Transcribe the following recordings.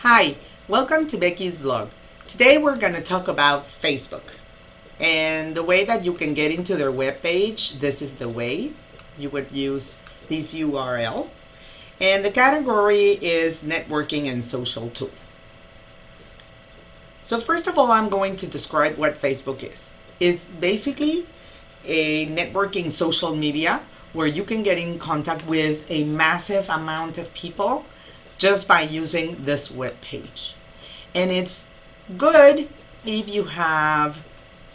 Hi, welcome to Becky's vlog. Today we're going to talk about Facebook and the way that you can get into their webpage. This is the way you would use this URL. And the category is networking and social tool. So first of all, I'm going to describe what Facebook is. It's basically a networking social media where you can get in contact with a massive amount of people just by using this web page. And it's good if you have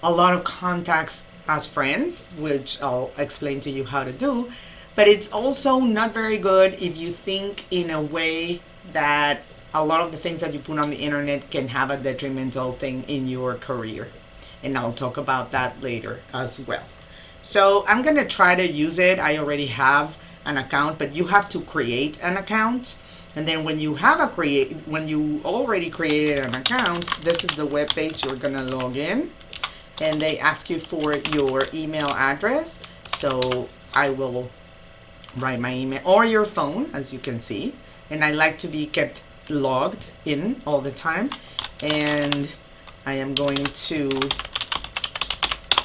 a lot of contacts as friends, which I'll explain to you how to do, but it's also not very good if you think in a way that a lot of the things that you put on the internet can have a detrimental thing in your career. And I'll talk about that later as well. So I'm gonna try to use it. I already have an account, but you have to create an account. And then when you already created an account, this is the web page you're gonna log in, and they ask you for your email address. So I will write my email, or your phone, as you can see. And I like to be kept logged in all the time. And I am going to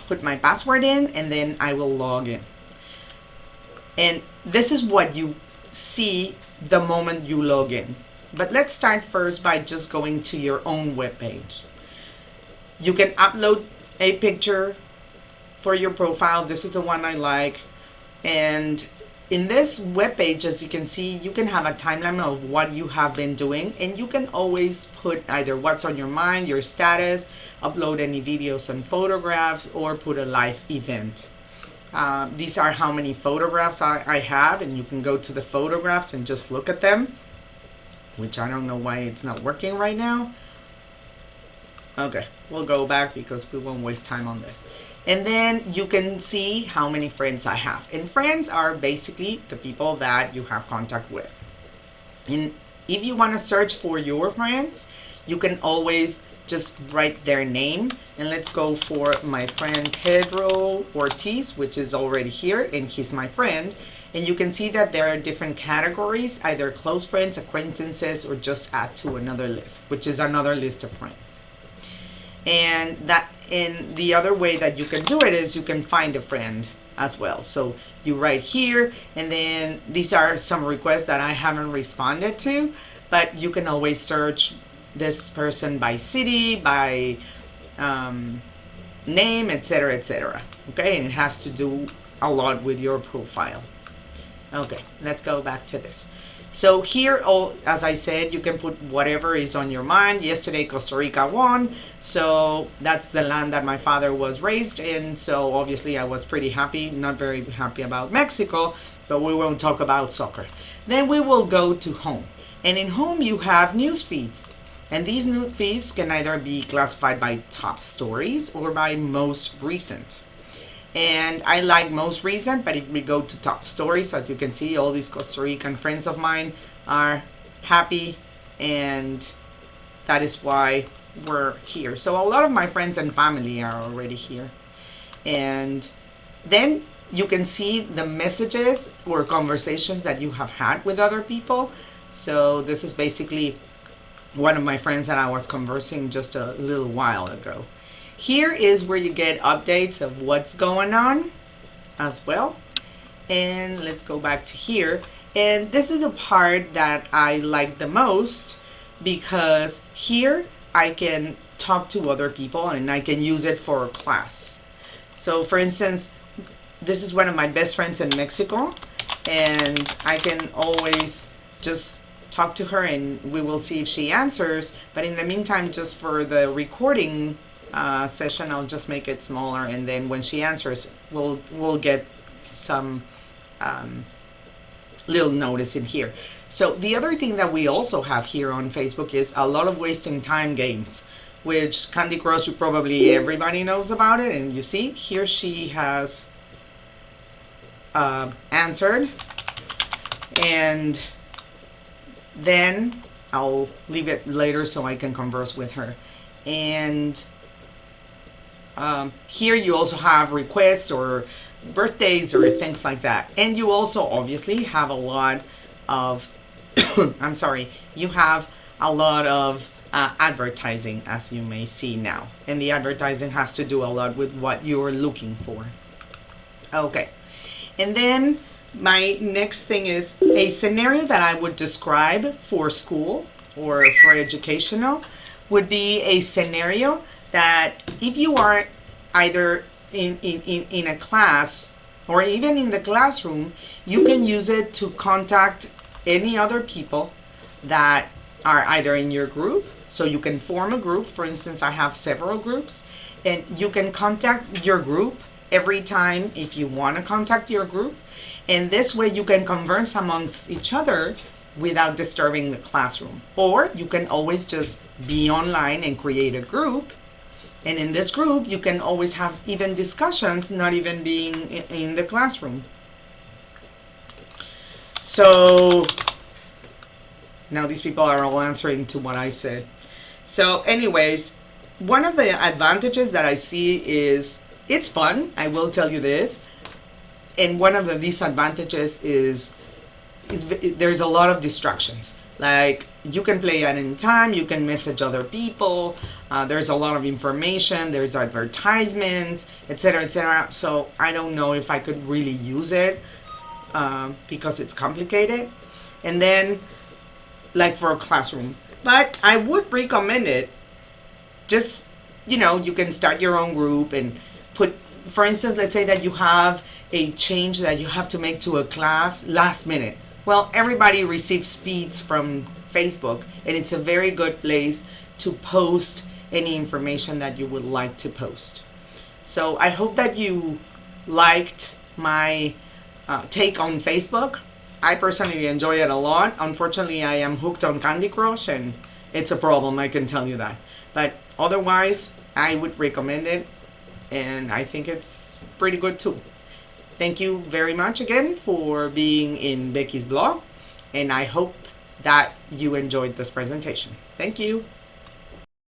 put my password in, and then I will log in. And this is what you see the moment you log in. But let's start first by just going to your own web page. You can upload a picture for your profile. This is the one I like. And in this web page, as you can see, you can have a timeline of what you have been doing, and you can always put either what's on your mind, your status, upload any videos and photographs, or put a live event. These are how many photographs I have, and you can go to the photographs and just look at them, which I don't know why it's not working right now. Okay, we'll go back because we won't waste time on this. And then you can see how many friends I have. And friends are basically the people that you have contact with. And if you want to search for your friends, you can always just write their name. And let's go for my friend Pedro Ortiz, which is already here, and he's my friend. And you can see that there are different categories, either close friends, acquaintances, or just add to another list, which is another list of friends. And the other way that you can do it is you can find a friend as well. So you write here, and then these are some requests that I haven't responded to, but you can always search this person by city, by name, etc., etc. Okay, and it has to do a lot with your profile. Okay, let's go back to this. So here, as I said, you can put whatever is on your mind. Yesterday, Costa Rica won. So that's the land that my father was raised in. So obviously I was pretty happy, not very happy about Mexico, but we won't talk about soccer. Then we will go to home. And in home, you have news feeds. And these news feeds can either be classified by top stories or by most recent. And I like most recent, but if we go to top stories, as you can see, all these Costa Rican friends of mine are happy, and that is why we're here. So a lot of my friends and family are already here. And then you can see the messages or conversations that you have had with other people. So this is basically one of my friends that I was conversing just a little while ago. Here is where you get updates of what's going on as well. And let's go back to here. And this is the part that I like the most, because here I can talk to other people and I can use it for a class. So for instance, this is one of my best friends in Mexico, and I can always just talk to her and we will see if she answers. But in the meantime, just for the recording session, I'll just make it smaller, and then when she answers, we'll get some little notice in here. So the other thing that we also have here on Facebook is a lot of wasting time games, which Candy Crush, you probably everybody knows about it. And you see here she has answered, and then I'll leave it later so I can converse with her. And here you also have requests or birthdays or things like that. And you also obviously have a lot of I'm sorry, you have a lot of advertising, as you may see now. And the advertising has to do a lot with what you're looking for. Okay. And then my next thing is a scenario that I would describe for school or for educational would be a scenario that if you are either in a class or even in the classroom, you can use it to contact any other people that are either in your group. So you can form a group. For instance, I have several groups, and you can contact your group every time if you want to contact your group. And this way you can converse amongst each other without disturbing the classroom. Or you can always just be online and create a group. And in this group, you can always have even discussions, not even being in the classroom. So now these people are all answering to what I said. So anyways, one of the advantages that I see is it's fun. I will tell you this. And one of the disadvantages is there's a lot of distractions. Like you can play at any time, you can message other people, there's a lot of information, there's advertisements, etc., etc. So I don't know if I could really use it because it's complicated. And then like for a classroom, but I would recommend it. Just, you know, you can start your own group and put, for instance, let's say that you have a change that you have to make to a class last minute. Well, everybody receives feeds from Facebook, and it's a very good place to post any information that you would like to post. So I hope that you liked my take on Facebook. I personally enjoy it a lot. Unfortunately, I am hooked on Candy Crush, and it's a problem, I can tell you that. But otherwise, I would recommend it, and I think it's pretty good too. Thank you very much again for being in Becky's blog, and I hope that you enjoyed this presentation. Thank you.